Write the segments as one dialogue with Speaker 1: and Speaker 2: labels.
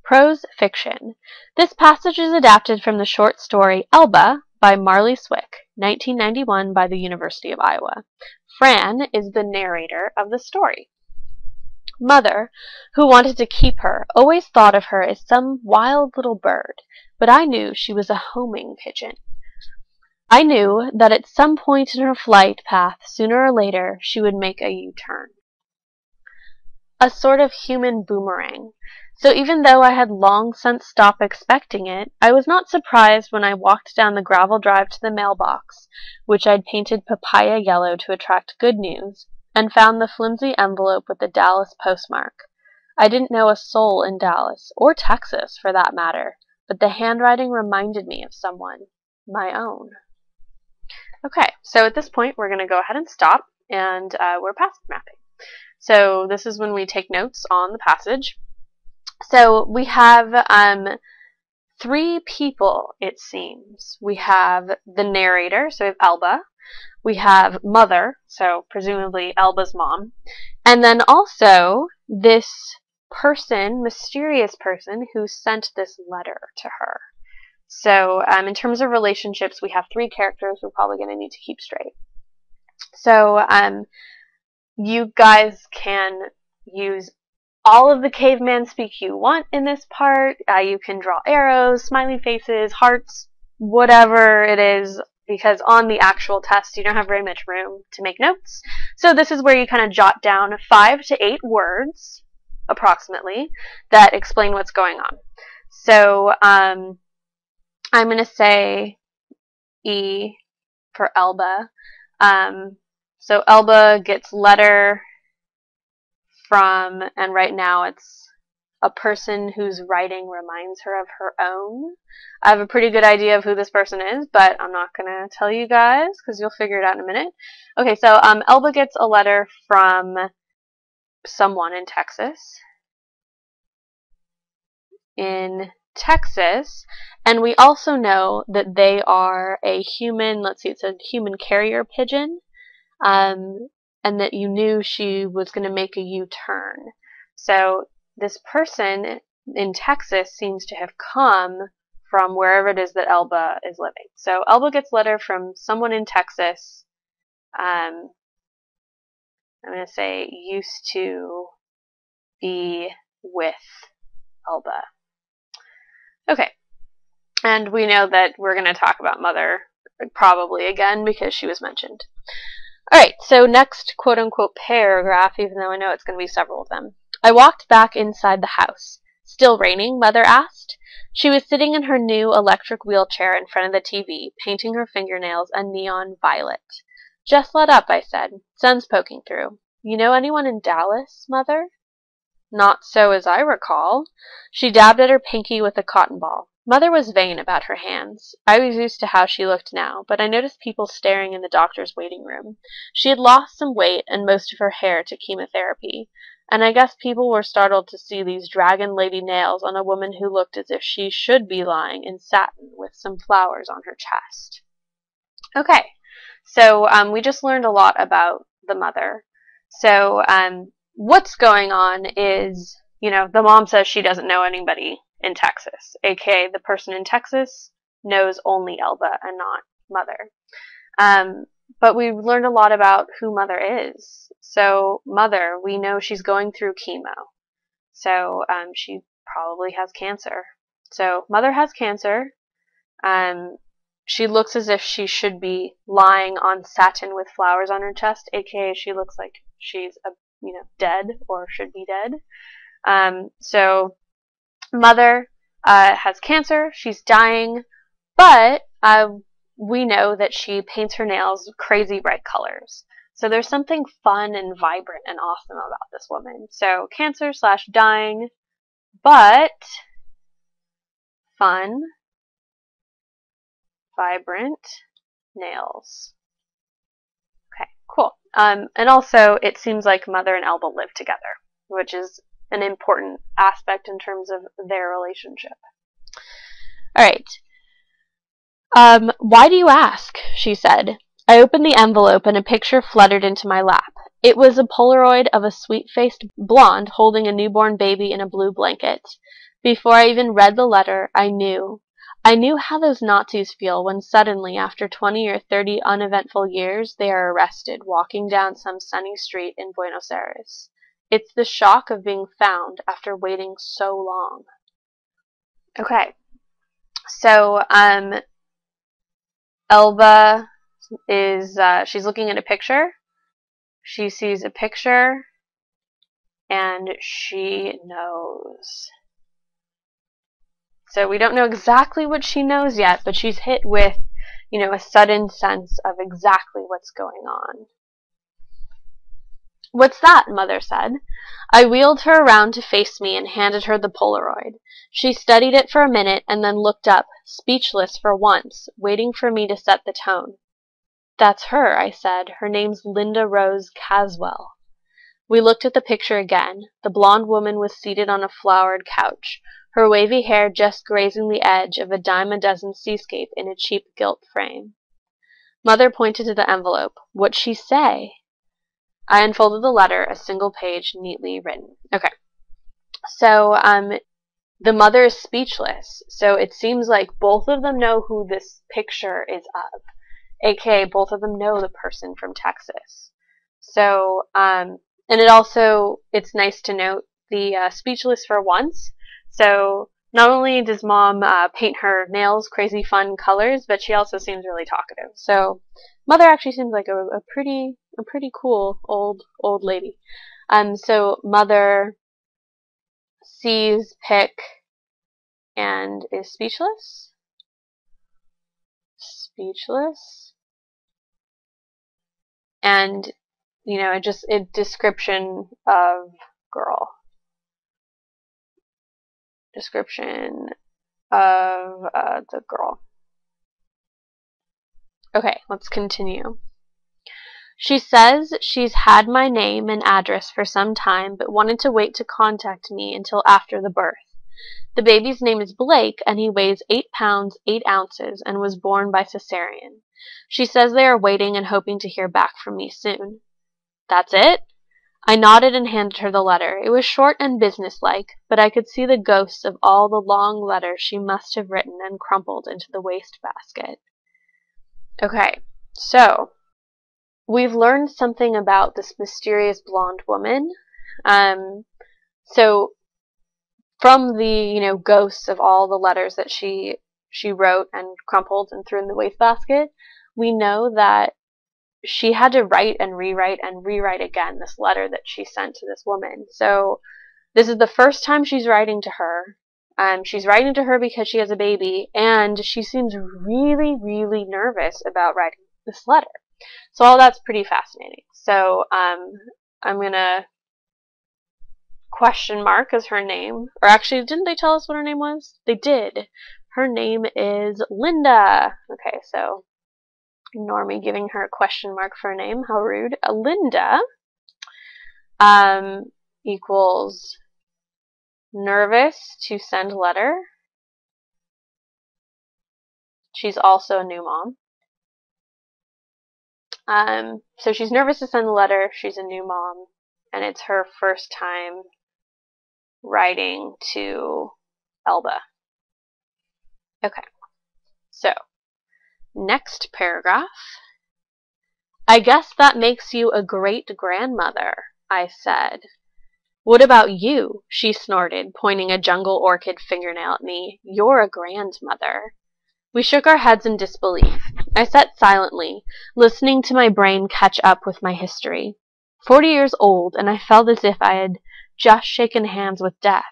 Speaker 1: Prose fiction. This passage is adapted from the short story Elba by Marley Swick, 1991 by the University of Iowa. Fran is the narrator of the story. Mother, who wanted to keep her, always thought of her as some wild little bird, but I knew she was a homing pigeon. I knew that at some point in her flight path, sooner or later, she would make a U-turn. A sort of human boomerang. So even though I had long since stopped expecting it, I was not surprised when I walked down the gravel drive to the mailbox, which I'd painted papaya yellow to attract good news, and found the flimsy envelope with the Dallas postmark. I didn't know a soul in Dallas, or Texas for that matter, but the handwriting reminded me of someone, my own. Okay, so at this point we're going to go ahead and stop, and we're passage mapping. So this is when we take notes on the passage. So we have 3 people, it seems. We have the narrator, so we have Elba. We have Mother, so presumably Elba's mom. And then also this person, mysterious person, who sent this letter to her. So in terms of relationships, we have 3 characters we're probably going to need to keep straight. So you guys can use all of the caveman speak you want in this part. You can draw arrows, smiley faces, hearts, whatever it is, because on the actual test you don't have very much room to make notes. So this is where you kind of jot down 5 to 8 words, approximately, that explain what's going on. So I'm going to say E for Elba. So Elba gets letter from, and right now it's a person whose writing reminds her of her own. I have a pretty good idea of who this person is, but I'm not going to tell you guys because you'll figure it out in a minute. Okay, so Elba gets a letter from someone in Texas. And we also know that they are a human, let's see, it's a human carrier pigeon. And that you knew she was going to make a U-turn. So this person in Texas seems to have come from wherever it is that Elba is living. So Elba gets a letter from someone in Texas. I'm going to say used to be with Elba. Okay. And we know that we're going to talk about Mother probably again because she was mentioned. Alright, so next quote-unquote paragraph, even though I know it's going to be several of them. I walked back inside the house. Still raining? Mother asked. She was sitting in her new electric wheelchair in front of the TV, painting her fingernails a neon violet. Just let up, I said. Sun's poking through. You know anyone in Dallas, Mother? Not so as I recall. She dabbed at her pinky with a cotton ball. Mother was vain about her hands. I was used to how she looked now, but I noticed people staring in the doctor's waiting room. She had lost some weight and most of her hair to chemotherapy, and I guess people were startled to see these dragon lady nails on a woman who looked as if she should be lying in satin with some flowers on her chest. Okay, so we just learned a lot about the mother. So what's going on is, you know, the mom says she doesn't know anybody in Texas, aka the person in Texas knows only Elba and not Mother. But we learned a lot about who Mother is. So Mother, we know she's going through chemo. So she probably has cancer. So Mother has cancer. She looks as if she should be lying on satin with flowers on her chest, aka she looks like she's dead or should be dead. So Mother has cancer, she's dying, but we know that she paints her nails crazy bright colors. So there's something fun and vibrant and awesome about this woman. So cancer/dying, but fun, vibrant nails. Okay, cool. And also, it seems like Mother and Elba live together, which is an important aspect in terms of their relationship. Alright. Why do you ask? She said. I opened the envelope and a picture fluttered into my lap. It was a Polaroid of a sweet-faced blonde holding a newborn baby in a blue blanket. Before I even read the letter, I knew. I knew how those Nazis feel when suddenly, after 20 or 30 uneventful years, they are arrested, walking down some sunny street in Buenos Aires. It's the shock of being found after waiting so long. Okay, so Elba is, she's looking at a picture. She sees a picture, and she knows. So we don't know exactly what she knows yet, but she's hit with, a sudden sense of exactly what's going on. "What's that?" Mother said. I wheeled her around to face me and handed her the Polaroid. She studied it for a minute and then looked up, speechless for once, waiting for me to set the tone. "That's her," I said. "Her name's Linda Rose Caswell." We looked at the picture again. The blonde woman was seated on a flowered couch, her wavy hair just grazing the edge of a dime-a-dozen seascape in a cheap gilt frame. Mother pointed to the envelope. "What'd she say?" I unfolded the letter, a single page, neatly written. Okay. So, the mother is speechless. So it seems like both of them know who this picture is of, aka both of them know the person from Texas. So, and it's nice to note the speechless for once. So not only does Mom paint her nails crazy fun colors, but she also seems really talkative. So Mother actually seems like a pretty cool old lady. So Mother sees Pick and is speechless. And a description of girl. Description of the girl. Okay, let's continue. She says she's had my name and address for some time, but wanted to wait to contact me until after the birth. The baby's name is Blake, and he weighs 8 pounds, 8 ounces, and was born by cesarean. She says they are waiting and hoping to hear back from me soon. That's it? I nodded and handed her the letter. It was short and businesslike, but I could see the ghosts of all the long letters she must have written and crumpled into the wastebasket. Okay, so we've learned something about this mysterious blonde woman. So from the ghosts of all the letters that she wrote and crumpled and threw in the wastebasket, we know that she had to write and rewrite again this letter that she sent to this woman. So this is the first time she's writing to her. She's writing to her because she has a baby, and she seems really, really nervous about writing this letter. So all that's pretty fascinating. So I'm gonna question mark as her name. Or actually, didn't they tell us what her name was? They did. Her name is Linda. Okay, so ignore me giving her a question mark for a name. How rude. Linda equals nervous to send letter. She's also a new mom. So she's nervous to send the letter. She's a new mom, and it's her first time writing to Elba. Okay, so next paragraph. I guess that makes you a great-grandmother, I said. What about you? She snorted, pointing a jungle orchid fingernail at me. You're a grandmother. We shook our heads in disbelief. I sat silently, listening to my brain catch up with my history. 40 years old, and I felt as if I had just shaken hands with death.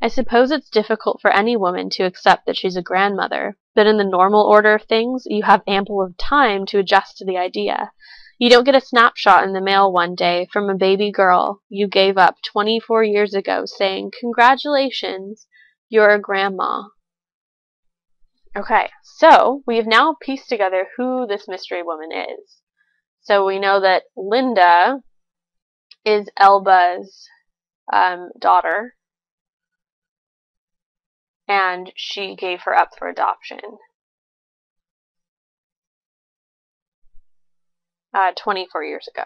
Speaker 1: I suppose it's difficult for any woman to accept that she's a grandmother, but in the normal order of things, you have ample of time to adjust to the idea. You don't get a snapshot in the mail one day from a baby girl you gave up 24 years ago saying, "Congratulations, you're a grandma." Okay, so we have now pieced together who this mystery woman is. So we know that Linda is Elba's daughter, and she gave her up for adoption 24 years ago.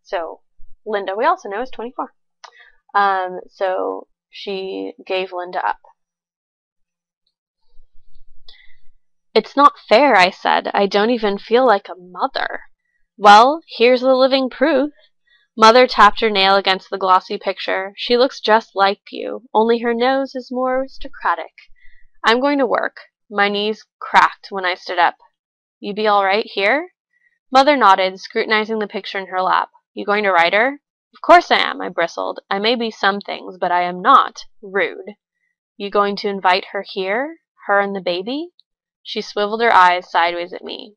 Speaker 1: So Linda, we also know, is 24. So she gave Linda up. It's not fair, I said. I don't even feel like a mother. Well, here's the living proof. Mother tapped her nail against the glossy picture. She looks just like you, only her nose is more aristocratic. I'm going to work. My knees cracked when I stood up. You be all right here? Mother nodded, scrutinizing the picture in her lap. You going to write her? Of course I am, I bristled. I may be some things, but I am not rude. You going to invite her here? Her and the baby? She swiveled her eyes sideways at me.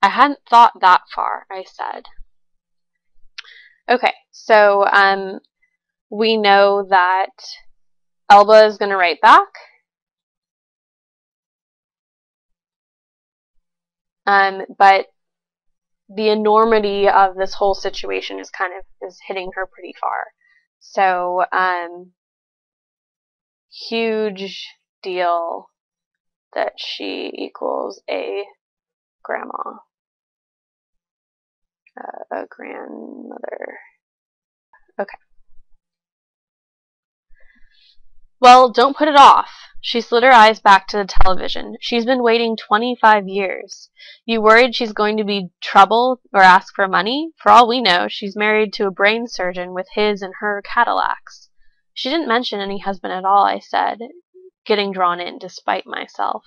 Speaker 1: I hadn't thought that far, I said. Okay, so we know that Elba is going to write back. But the enormity of this whole situation is hitting her pretty far. So, huge deal that she equals a grandma, a grandmother. Okay. Well, don't put it off. She slid her eyes back to the television. She's been waiting 25 years. You worried she's going to be trouble or ask for money? For all we know, she's married to a brain surgeon with his and her Cadillacs. She didn't mention any husband at all, I said, getting drawn in despite myself.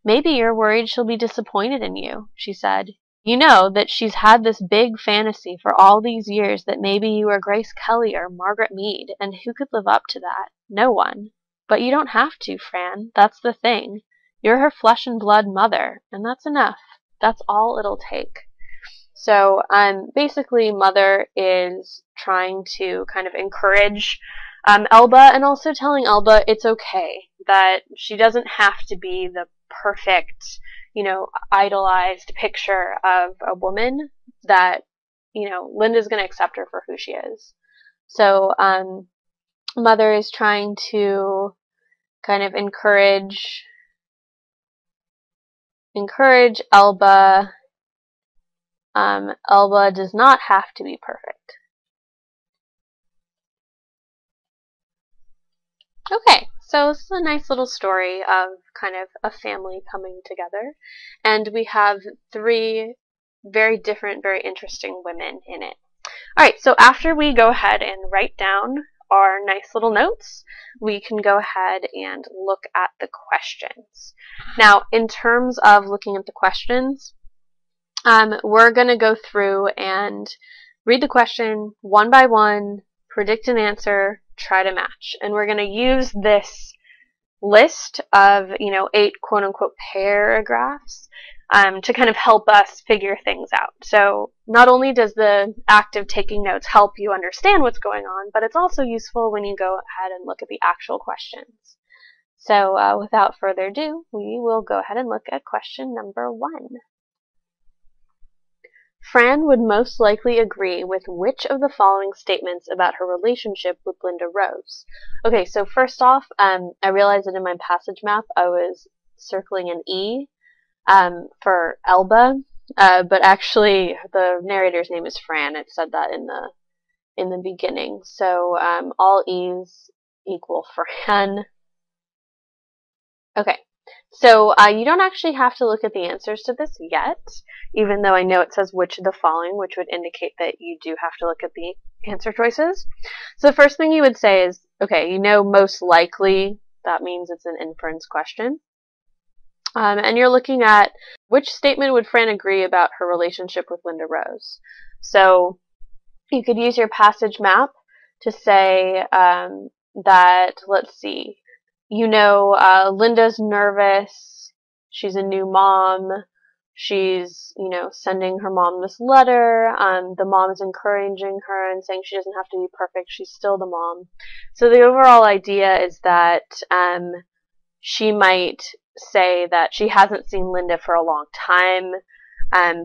Speaker 1: Maybe you're worried she'll be disappointed in you, she said. You know that she's had this big fantasy for all these years that maybe you are Grace Kelly or Margaret Mead, and who could live up to that? No one. But you don't have to, Fran. That's the thing. You're her flesh and blood mother, and that's enough. That's all it'll take. So, basically, Mother is trying to kind of encourage Elba, and also telling Elba it's okay, that she doesn't have to be the perfect, idolized picture of a woman, that, Linda's going to accept her for who she is. So, Mother is trying to kind of encourage Elba. Elba does not have to be perfect. Okay, so this is a nice little story of kind of a family coming together, and we have 3 very different, very interesting women in it. Alright, so after we go ahead and write down our nice little notes, we can go ahead and look at the questions. Now, in terms of looking at the questions, we're going to go through and read the question one by one, predict an answer, try to match. And we're going to use this list of, 8 quote-unquote paragraphs to kind of help us figure things out. So not only does the act of taking notes help you understand what's going on, but it's also useful when you go ahead and look at the actual questions. So without further ado, we will go ahead and look at question number 1. Fran would most likely agree with which of the following statements about her relationship with Linda Rose? Okay, so first off, I realized that in my passage map I was circling an E for Elba, but actually the narrator's name is Fran. It said that in the beginning. So all E's equal Fran. Okay. So you don't actually have to look at the answers to this yet, even though I know it says which of the following, which would indicate that you do have to look at the answer choices. So the first thing you would say is, okay, most likely, that means it's an inference question. And you're looking at which statement would Fran agree about her relationship with Linda Rose. So you could use your passage map to say that, let's see, Linda's nervous, she's a new mom, she's, sending her mom this letter, the mom is encouraging her and saying she doesn't have to be perfect, she's still the mom. So the overall idea is that she might say that she hasn't seen Linda for a long time,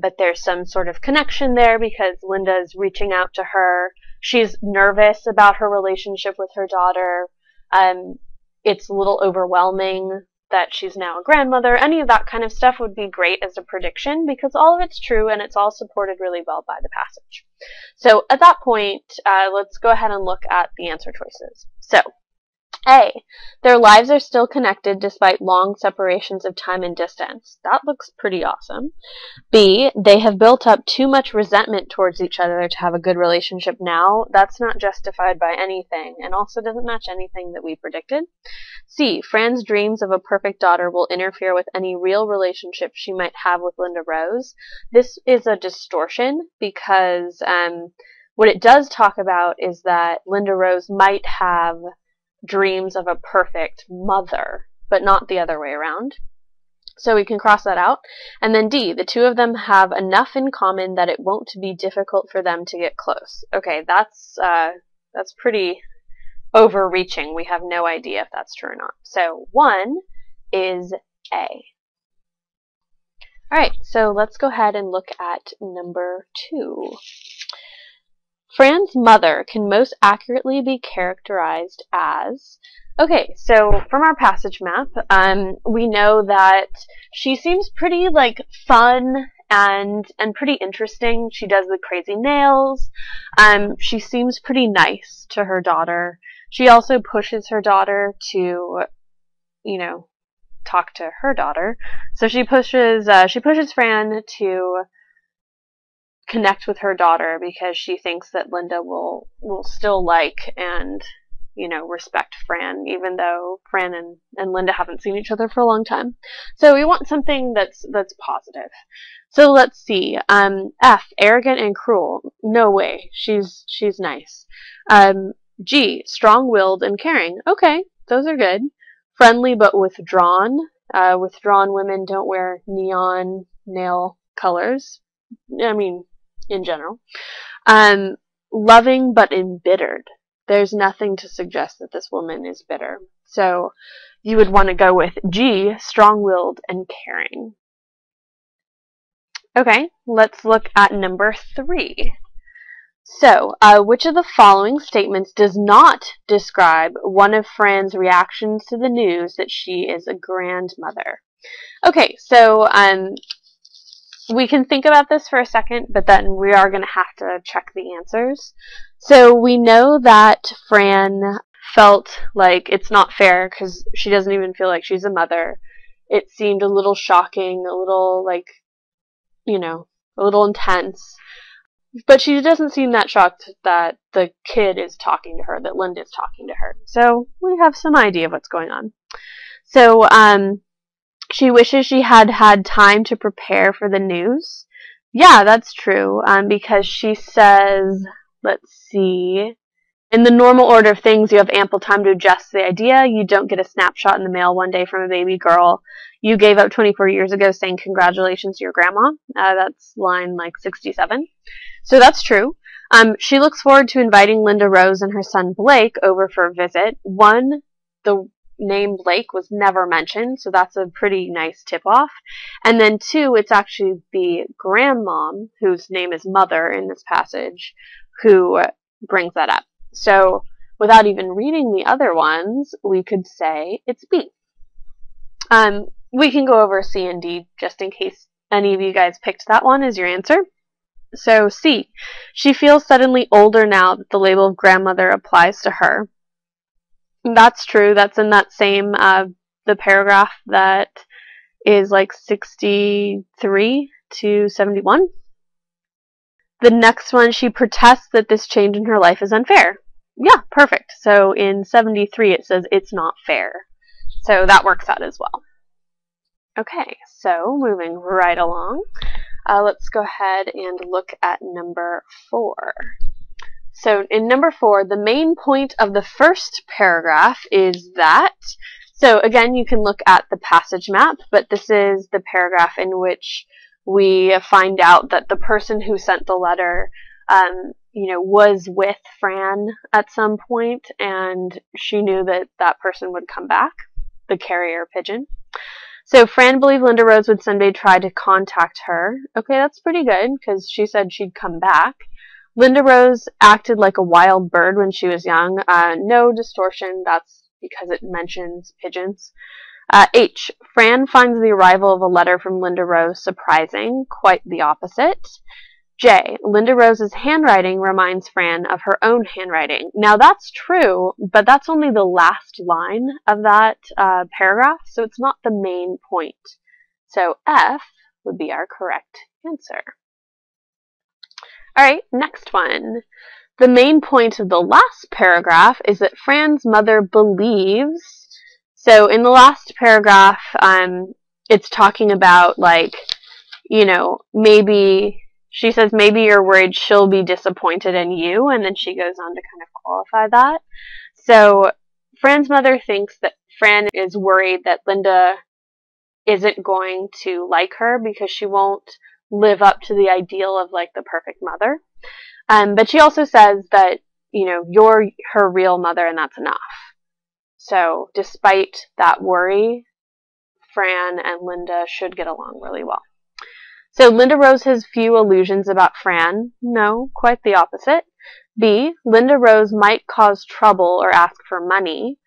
Speaker 1: but there's some sort of connection there because Linda's reaching out to her. She's nervous about her relationship with her daughter. It's a little overwhelming that she's now a grandmother. Any of that kind of stuff would be great as a prediction because all of it's true and it's all supported really well by the passage. So at that point, let's go ahead and look at the answer choices. So A. Their lives are still connected despite long separations of time and distance. That looks pretty awesome. B. They have built up too much resentment towards each other to have a good relationship now. That's not justified by anything, and also doesn't match anything that we predicted. C. Fran's dreams of a perfect daughter will interfere with any real relationship she might have with Linda Rose. This is a distortion because what it does talk about is that Linda Rose might have dreams of a perfect mother, but not the other way around. So we can cross that out. And then D, the two of them have enough in common that it won't be difficult for them to get close. Okay, that's pretty overreaching. We have no idea if that's true or not. So 1 is A. Alright, so let's go ahead and look at number 2. Fran's mother can most accurately be characterized as... Okay, so from our passage map, we know that she seems pretty, fun and pretty interesting. She does the crazy nails. She seems pretty nice to her daughter. She also pushes her daughter to, talk to her daughter. So she pushes Fran to connect with her daughter because she thinks that Linda will still like and respect Fran, even though Fran and Linda haven't seen each other for a long time. So we want something that's positive. So let's see. F, arrogant and cruel. No way. She's nice. G, strong-willed and caring. Okay, those are good. Friendly but withdrawn. Withdrawn women don't wear neon nail colors. I mean, in general. Loving but embittered. There's nothing to suggest that this woman is bitter. So you would want to go with G, strong-willed and caring. Okay, let's look at number 3. So, which of the following statements does not describe one of Fran's reactions to the news that she is a grandmother? Okay, so we can think about this for a second, but then we are going to have to check the answers. So we know that Fran felt like it's not fair because she doesn't even feel like she's a mother. It seemed a little shocking, a little a little intense. But she doesn't seem that shocked that the kid is talking to her, that Linda's talking to her. So we have some idea of what's going on. So she wishes she had had time to prepare for the news. Yeah, that's true, because she says, let's see, in the normal order of things, you have ample time to adjust the idea. You don't get a snapshot in the mail one day from a baby girl you gave up 24 years ago saying congratulations to your grandma. That's line 67. So that's true. She looks forward to inviting Linda Rose and her son Blake over for a visit. 1, the name Blake was never mentioned, so that's a pretty nice tip-off. And then 2, it's actually the grandmom, whose name is Mother in this passage, who brings that up. So without even reading the other ones, we could say it's B. We can go over C and D just in case any of you guys picked that one as your answer. So C, she feels suddenly older now that the label of grandmother applies to her. That's true. That's in that same, the paragraph that is 63 to 71. The next one, she protests that this change in her life is unfair. Yeah, perfect. So in 73 it says it's not fair. So that works out as well. Okay, so moving right along, let's go ahead and look at number 4. So in number 4, the main point of the first paragraph is that, so again, you can look at the passage map, but this is the paragraph in which we find out that the person who sent the letter, was with Fran at some point, and she knew that that person would come back, the carrier pigeon. So Fran believed Linda Rose would someday try to contact her. Okay, that's pretty good, because she said she'd come back. Linda Rose acted like a wild bird when she was young. No distortion, that's because it mentions pigeons. H, Fran finds the arrival of a letter from Linda Rose surprising, quite the opposite. J. Linda Rose's handwriting reminds Fran of her own handwriting. Now that's true, but that's only the last line of that paragraph, so it's not the main point. So F would be our correct answer. Alright, next one. The main point of the last paragraph is that Fran's mother believes. So in the last paragraph, it's talking about, like, you know, maybe, she says, maybe you're worried she'll be disappointed in you, and then she goes on to kind of qualify that. So Fran's mother thinks that Fran is worried that Linda isn't going to like her because she won't live up to the ideal of, like, the perfect mother. But she also says that, you know, you're her real mother and that's enough. So despite that worry, Fran and Linda should get along really well. So Linda Rose has few illusions about Fran. No, quite the opposite. B, Linda Rose might cause trouble or ask for money.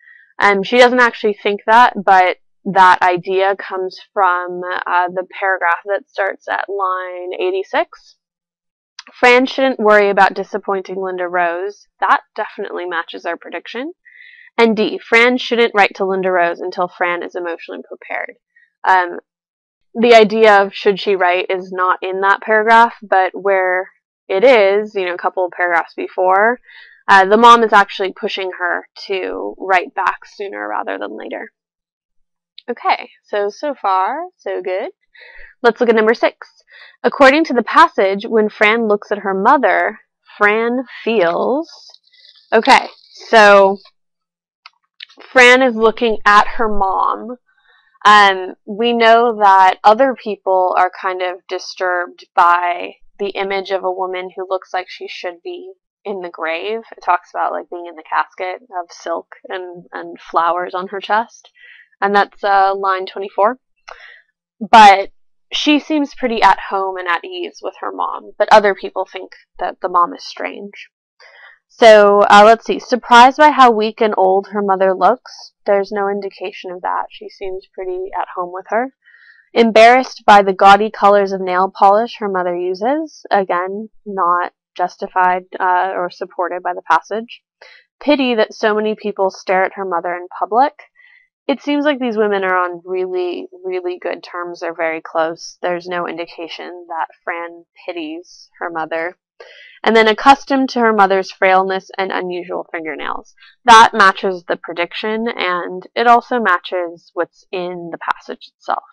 Speaker 1: She doesn't actually think that, but that idea comes from the paragraph that starts at line 86. Fran shouldn't worry about disappointing Linda Rose. That definitely matches our prediction. And D, Fran shouldn't write to Linda Rose until Fran is emotionally prepared. The idea of should she write is not in that paragraph, but where it is, you know, a couple of paragraphs before, the mom is actually pushing her to write back sooner rather than later. Okay, so far, so good. Let's look at number 6. According to the passage, when Fran looks at her mother, Fran feels... Okay, so Fran is looking at her mom. We know that other people are kind of disturbed by the image of a woman who looks like she should be in the grave. It talks about, like, being in the casket of silk and flowers on her chest. And that's line 24. But she seems pretty at home and at ease with her mom, but other people think that the mom is strange. So let's see. Surprised by how weak and old her mother looks. There's no indication of that. She seems pretty at home with her. Embarrassed by the gaudy colors of nail polish her mother uses. Again, not justified or supported by the passage. Pity that so many people stare at her mother in public. It seems like these women are on really, really good terms. They're very close. There's no indication that Fran pities her mother. And then accustomed to her mother's frailness and unusual fingernails. That matches the prediction, and it also matches what's in the passage itself.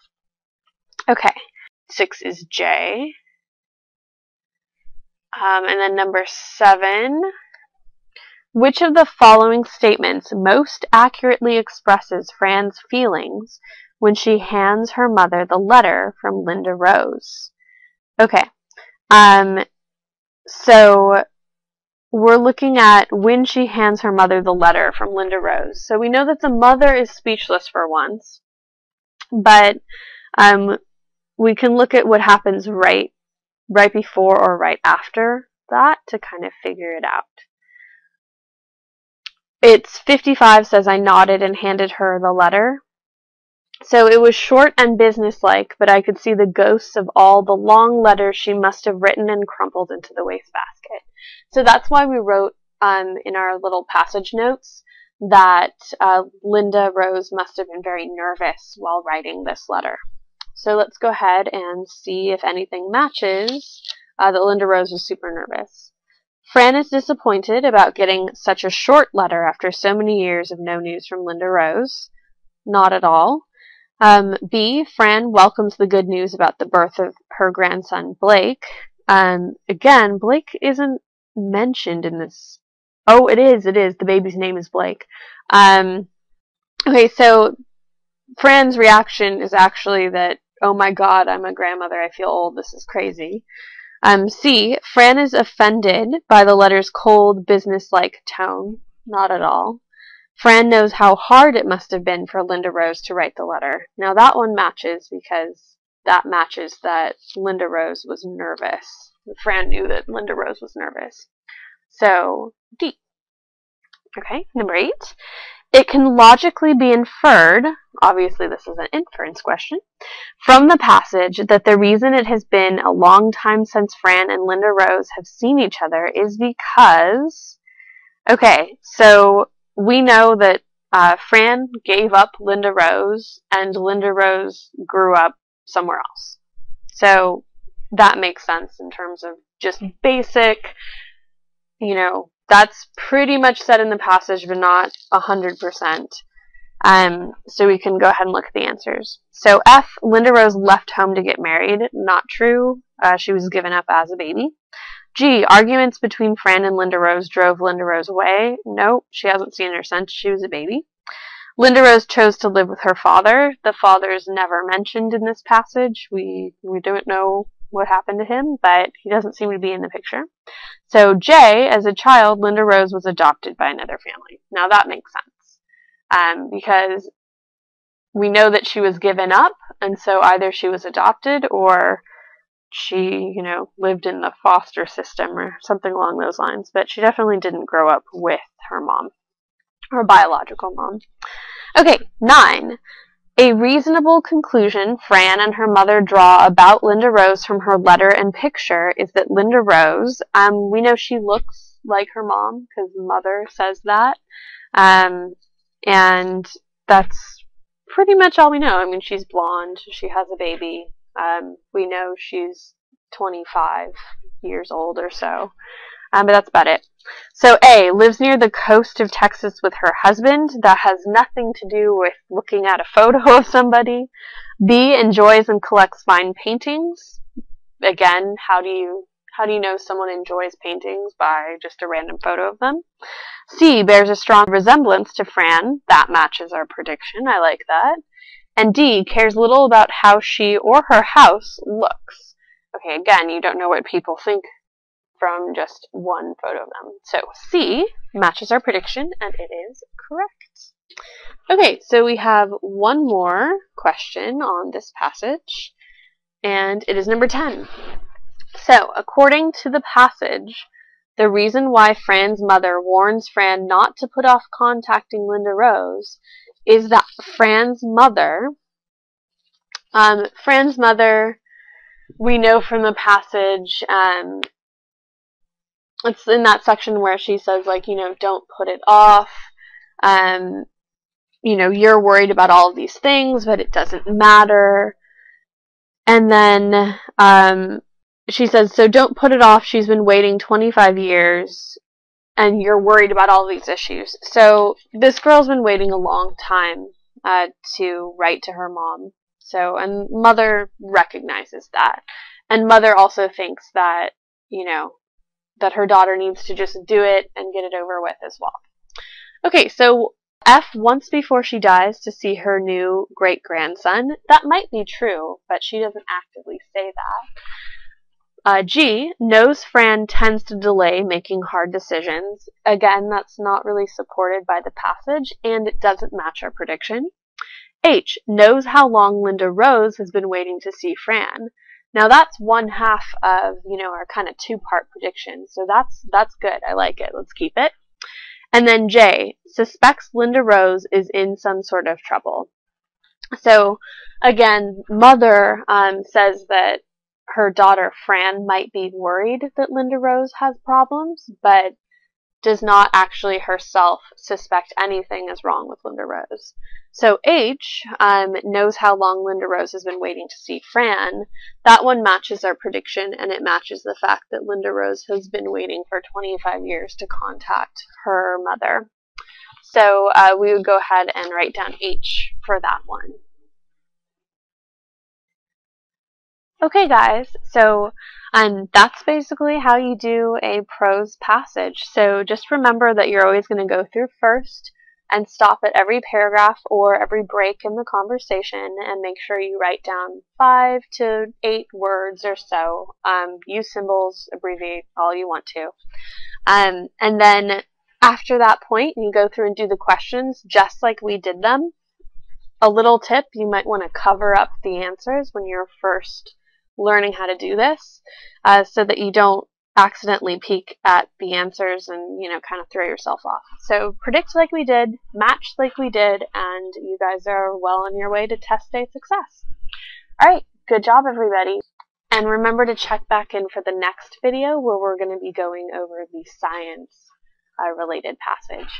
Speaker 1: Okay, 6 is J. And then number 7. Which of the following statements most accurately expresses Fran's feelings when she hands her mother the letter from Linda Rose? Okay, so we're looking at when she hands her mother the letter from Linda Rose. So we know that the mother is speechless for once, but we can look at what happens right before or right after that to kind of figure it out. It's 55 says, I nodded and handed her the letter. So it was short and businesslike, but I could see the ghosts of all the long letters she must have written and crumpled into the wastebasket. So that's why we wrote in our little passage notes that Linda Rose must have been very nervous while writing this letter. So let's go ahead and see if anything matches that Linda Rose was super nervous. Fran is disappointed about getting such a short letter after so many years of no news from Linda Rose. Not at all. B, Fran welcomes the good news about the birth of her grandson, Blake. Again, Blake isn't mentioned in this. Oh, it is. The baby's name is Blake. Okay, so Fran's reaction is actually that, oh my god, I'm a grandmother, I feel old, this is crazy. C, Fran is offended by the letter's cold, businesslike tone. Not at all. Fran knows how hard it must have been for Linda Rose to write the letter. Now that one matches because that matches that Linda Rose was nervous. Fran knew that Linda Rose was nervous. So, D. Okay, number 8. It can logically be inferred, obviously this is an inference question, from the passage that the reason it has been a long time since Fran and Linda Rose have seen each other is because, okay, so we know that Fran gave up Linda Rose and Linda Rose grew up somewhere else. So that makes sense in terms of just basic, that's pretty much said in the passage, but not 100%. So we can go ahead and look at the answers. So F, Linda Rose left home to get married. Not true. She was given up as a baby. G, arguments between Fran and Linda Rose drove Linda Rose away. No, she hasn't seen her since she was a baby. Linda Rose chose to live with her father. The father is never mentioned in this passage. We don't know what happened to him, but he doesn't seem to be in the picture. So J, as a child, Linda Rose was adopted by another family. Now that makes sense, because we know that she was given up, and so either she was adopted or she, lived in the foster system or something along those lines. But she definitely didn't grow up with her mom, her biological mom. Okay, 9. A reasonable conclusion Fran and her mother draw about Linda Rose from her letter and picture is that Linda Rose, we know she looks like her mom because the mother says that, and that's pretty much all we know. I mean, she's blonde, she has a baby, we know she's 25 years old or so, but that's about it. So A, lives near the coast of Texas with her husband. That has nothing to do with looking at a photo of somebody. B, enjoys and collects fine paintings. Again, how do you know someone enjoys paintings? By just a random photo of them. C, bears a strong resemblance to Fran. That matches our prediction. I like that. And D, cares little about how she or her house looks. Okay, again, you don't know what people think from just one photo of them. So C matches our prediction, and it is correct. Okay, so we have one more question on this passage, and it is number 10. So, according to the passage, the reason why Fran's mother warns Fran not to put off contacting Linda Rose is that Fran's mother, we know from the passage, it's in that section where she says, don't put it off. You're worried about all of these things, but it doesn't matter. And then she says, so don't put it off. She's been waiting 25 years, and you're worried about all these issues. So this girl's been waiting a long time to write to her mom. So, and Mother recognizes that. And Mother also thinks that, that her daughter needs to just do it and get it over with as well. Okay, so F wants before she dies to see her new great-grandson. That might be true, but she doesn't actively say that. G, knows Fran tends to delay making hard decisions. Again, that's not really supported by the passage, and it doesn't match our prediction. H, knows how long Linda Rose has been waiting to see Fran. Now that's one half of, our kind of two-part prediction. So that's good. I like it. Let's keep it. And then J, suspects Linda Rose is in some sort of trouble. So again, Mother says that her daughter Fran might be worried that Linda Rose has problems, but does not actually herself suspect anything is wrong with Linda Rose. So H knows how long Linda Rose has been waiting to see Fran. That one matches our prediction, and it matches the fact that Linda Rose has been waiting for 25 years to contact her mother. So we would go ahead and write down H for that one. Okay, guys, so that's basically how you do a prose passage. So just remember that you're always going to go through first and stop at every paragraph or every break in the conversation and make sure you write down 5 to 8 words or so. Use symbols, abbreviate all you want to. And then after that point, you go through and do the questions just like we did them. A little tip, you might want to cover up the answers when you're first learning how to do this so that you don't accidentally peek at the answers and, kind of throw yourself off. So predict like we did, match like we did, and you guys are well on your way to test day success. All right, good job, everybody. And remember to check back in for the next video where we're going to be going over the science related passage.